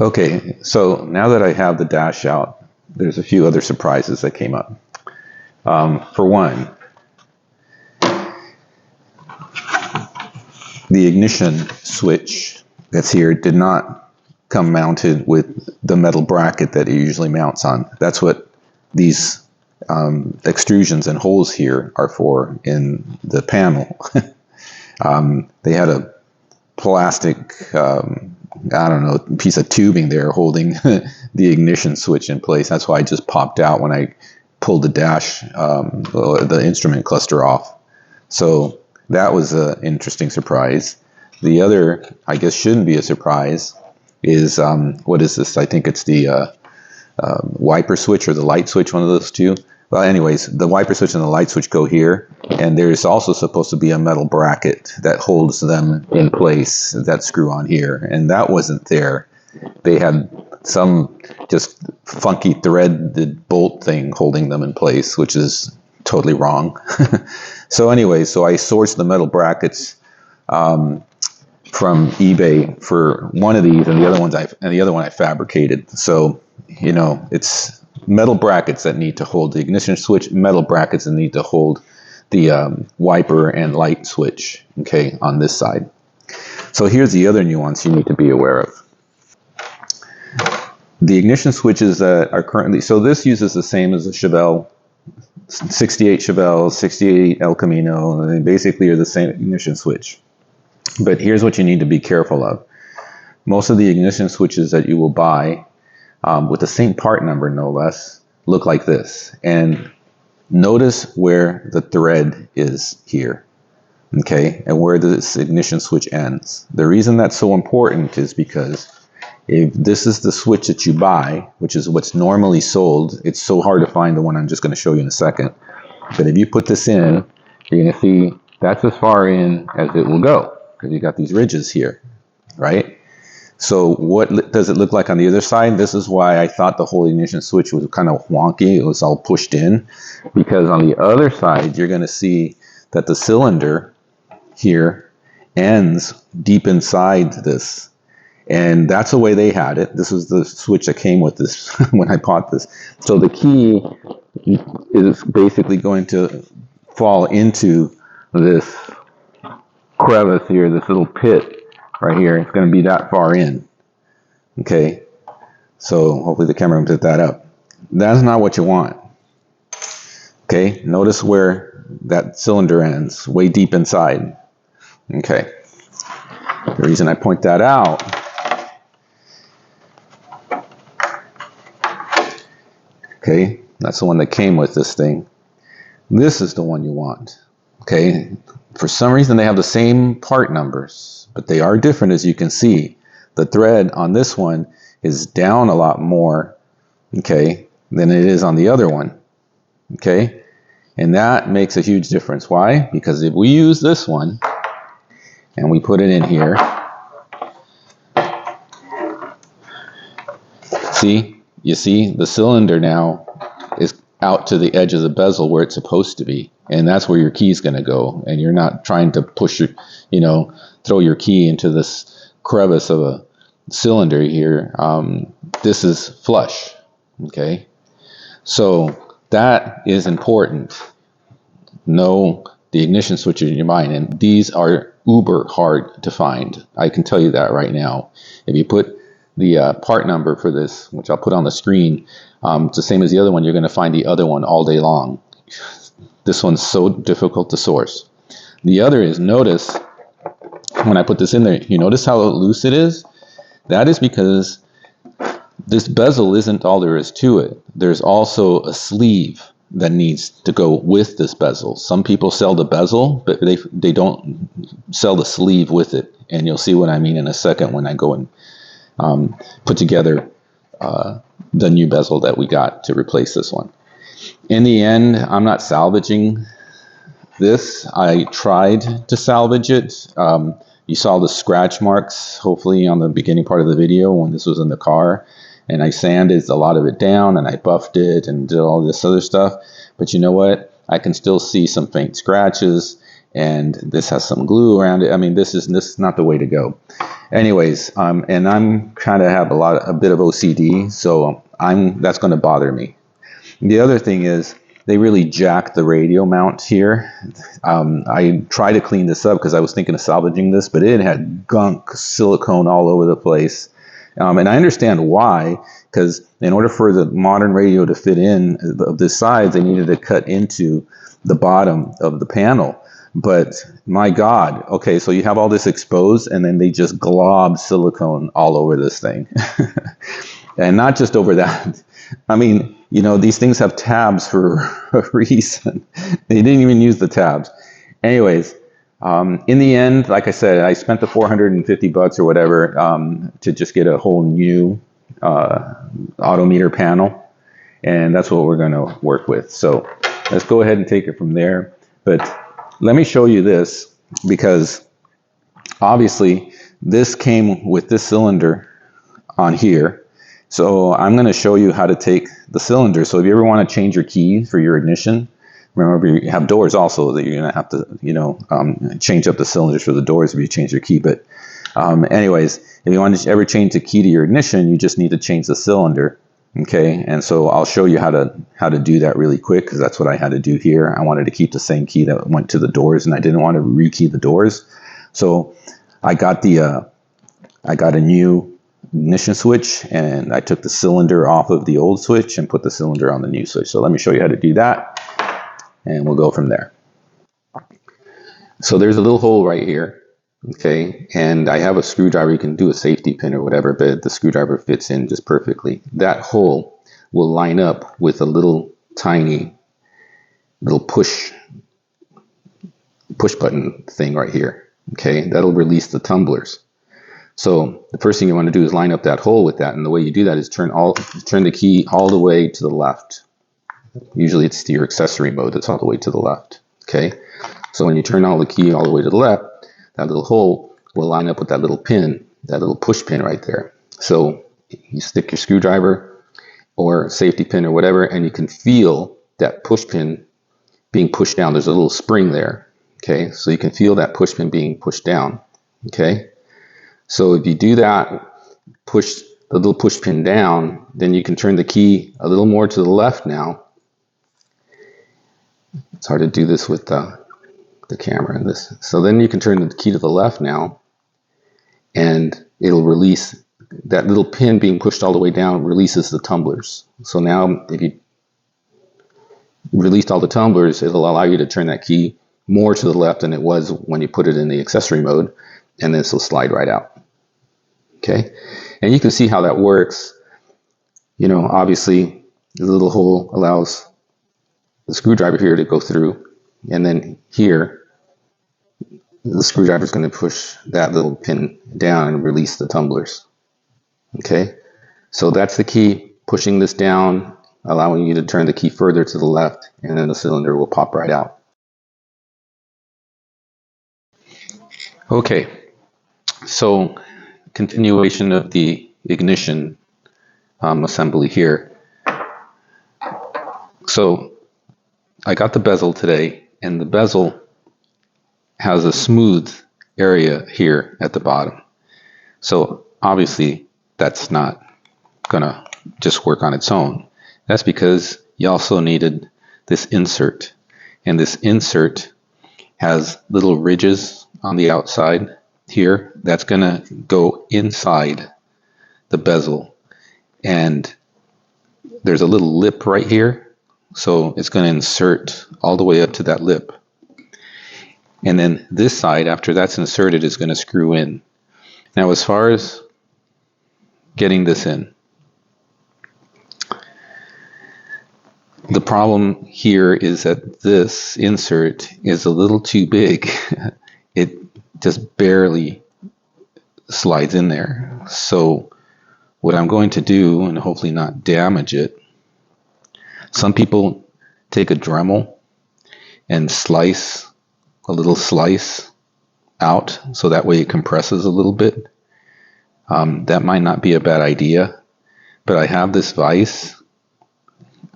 Okay, so now that I have the dash out, there's a few other surprises that came up. For one, the ignition switch that's here did not come mounted with the metal bracket that it usually mounts on. That's what these extrusions and holes here are for in the panel. They had a plastic, I don't know, piece of tubing there holding the ignition switch in place. That's why it just popped out when I pulled the dash, the instrument cluster off. So that was an interesting surprise. The other, I guess, shouldn't be a surprise is, what is this? I think it's the wiper switch or the light switch, one of those two. Well, anyways, the wiper switch and the light switch go here, and there's also supposed to be a metal bracket that holds them in place that screw on here, and that wasn't there. They had some just funky threaded bolt thing holding them in place, which is totally wrong. So anyways, so I sourced the metal brackets from eBay for one of these, and the other one I fabricated. So, you know, it's metal brackets that need to hold the ignition switch, metal brackets that need to hold the wiper and light switch, okay, on this side. So here's the other nuance you need to be aware of. The ignition switches that are currently, so this uses the same as the Chevelle, 68 Chevelle, 68 El Camino, and they basically are the same ignition switch. But here's what you need to be careful of. Most of the ignition switches that you will buy, with the same part number, no less, look like this. And notice where the thread is here, okay, and where this ignition switch ends. The reason that's so important is because if this is the switch that you buy, which is what's normally sold, it's so hard to find the one I'm just going to show you in a second. But if you put this in, you're going to see that's as far in as it will go, because you got these ridges here, right? So what does it look like on the other side? This is why I thought the whole ignition switch was kind of wonky. It was all pushed in, because on the other side, you're going to see that the cylinder here ends deep inside this. And that's the way they had it. This was the switch that came with this when I bought this. So the key is basically going to fall into this crevice here, this little pit right here. It's going to be that far in. Okay. So hopefully the camera can pick that up. That's not what you want. Okay. Notice where that cylinder ends, way deep inside. Okay. The reason I point that out, okay, that's the one that came with this thing. This is the one you want. Okay, for some reason they have the same part numbers, but they are different, as you can see. The thread on this one is down a lot more, okay, than it is on the other one. Okay, and that makes a huge difference. Why? Because if we use this one and we put it in here, see, you see the cylinder now is out to the edge of the bezel where it's supposed to be, and that's where your key is going to go. And you're not trying to push your, throw your key into this crevice of a cylinder here. This is flush. Okay, so that is important. Know the ignition switches in your mind, and these are uber hard to find. I can tell you that right now. If you put the part number for this, which I'll put on the screen, it's the same as the other one, you're going to find the other one all day long. This one's so difficult to source. The other is, notice when I put this in there, you notice how loose it is? That is because this bezel isn't all there is to it. There's also a sleeve that needs to go with this bezel. Some people sell the bezel, but they don't sell the sleeve with it. And you'll see what I mean in a second when I go and put together the new bezel that we got to replace this one. In the end, I'm not salvaging this. I tried to salvage it. You saw the scratch marks, hopefully, on the beginning part of the video when this was in the car. And I sanded a lot of it down, and I buffed it and did all this other stuff. But you know what? I can still see some faint scratches. and this has some glue around it. I mean, this is not the way to go. Anyways, and I'm kind of have a bit of OCD, so that's going to bother me. The other thing is they really jacked the radio mount here. I tried to clean this up because I was thinking of salvaging this, but it had gunk silicone all over the place. And I understand why, because in order for the modern radio to fit in of this size, they needed to cut into the bottom of the panel. But my God, okay, so you have all this exposed, and then they just glob silicone all over this thing. And not just over that. I mean, you know, these things have tabs for a reason. They didn't even use the tabs. Anyways, in the end, like I said, I spent the $450 or whatever to just get a whole new autometer panel. And that's what we're going to work with. So let's go ahead and take it from there. But let me show you this, because obviously this came with this cylinder on here. So I'm going to show you how to take the cylinder. So if you ever want to change your key for your ignition, remember you have doors also that you're going to have to, you know, change up the cylinders for the doors if you change your key. But anyways, if you want to ever change the key to your ignition, you just need to change the cylinder. Okay, and so I'll show you how to do that really quick, because that's what I had to do here. I wanted to keep the same key that went to the doors, and I didn't want to rekey the doors. So I got a new ignition switch, and I took the cylinder off of the old switch and put the cylinder on the new switch. So let me show you how to do that, and we'll go from there. So there's a little hole right here. Okay, and I have a screwdriver. You can do a safety pin or whatever, but the screwdriver fits in just perfectly. That hole will line up with a little tiny little push button thing right here. Okay, that'll release the tumblers. So the first thing you want to do is line up that hole with that, and the way you do that is turn the key all the way to the left. Usually it's your accessory mode that's all the way to the left. Okay, so when you turn all the key all the way to the left, that little hole will line up with that little pin, that little push pin right there. So you stick your screwdriver or safety pin or whatever, and you can feel that push pin being pushed down. There's a little spring there. Okay, so you can feel that push pin being pushed down. Okay, so if you do that, push the little push pin down, then you can turn the key a little more to the left now. It's hard to do this with the camera in this. So then you can turn the key to the left now, and it'll release that little pin being pushed all the way down, releases the tumblers. So now if you released all the tumblers, it'll allow you to turn that key more to the left than it was when you put it in the accessory mode, and this will slide right out. Okay, and you can see how that works. You know, obviously the little hole allows the screwdriver here to go through, and then here the screwdriver is going to push that little pin down and release the tumblers. Okay, so that's the key, pushing this down, allowing you to turn the key further to the left, and then the cylinder will pop right out. Okay, so continuation of the ignition assembly here. So I got the bezel today, and the bezel has a smooth area here at the bottom. So obviously that's not gonna just work on its own. That's because you also needed this insert, and this insert has little ridges on the outside here. That's gonna go inside the bezel, and there's a little lip right here, so it's going to insert all the way up to that lip. And then this side, after that's inserted, is going to screw in. Now, as far as getting this in, the problem here is that this insert is a little too big. It just barely slides in there. So what I'm going to do, and hopefully not damage it, some people take a Dremel and slice a little slice out, so that way it compresses a little bit. That might not be a bad idea, but I have this vise.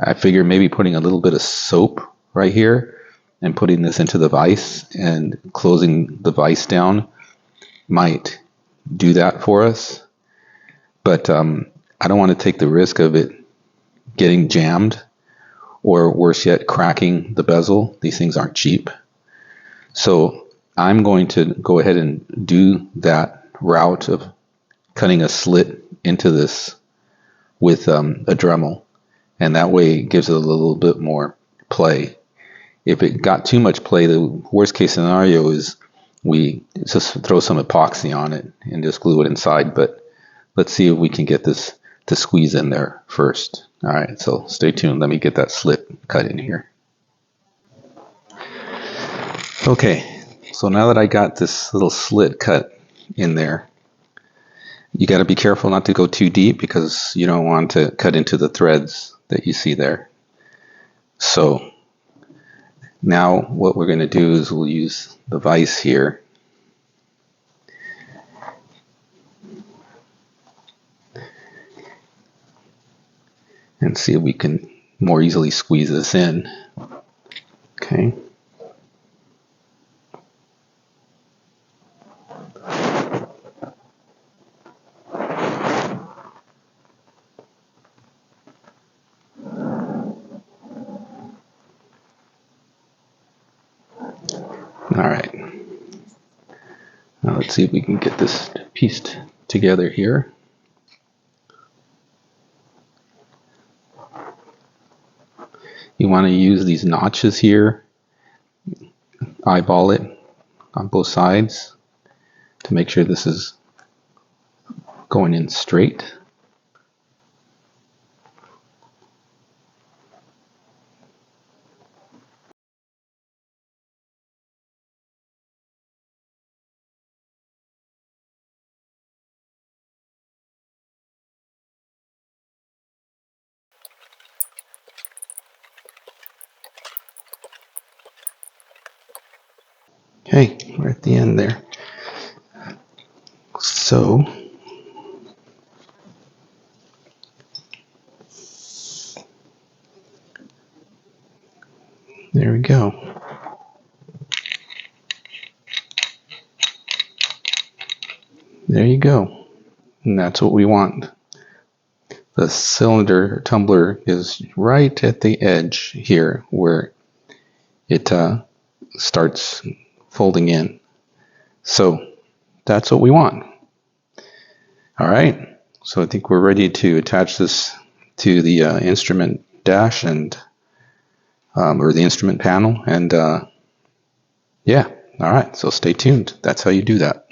I figure maybe putting a little bit of soap right here and putting this into the vise and closing the vise down might do that for us. But I don't want to take the risk of it getting jammed, or worse yet, cracking the bezel. These things aren't cheap. So I'm going to go ahead and do that route of cutting a slit into this with a Dremel. And that way it gives it a little bit more play. If it got too much play, the worst case scenario is we just throw some epoxy on it and just glue it inside. But let's see if we can get this to squeeze in there first. All right, so stay tuned. Let me get that slit cut in here. Okay, so now that I got this little slit cut in there, you got to be careful not to go too deep because you don't want to cut into the threads that you see there. So now what we're going to do is we'll use the vise here. And see if we can more easily squeeze this in. Okay. All right. Now let's see if we can get this pieced together here. You want to use these notches here, eyeball it on both sides to make sure this is going in straight. Okay, we're at the end there. So there we go. There you go. And that's what we want. The cylinder tumbler is right at the edge here where it starts folding in. So that's what we want. All right. So I think we're ready to attach this to the instrument dash and or the instrument panel. And yeah. All right. So stay tuned. That's how you do that.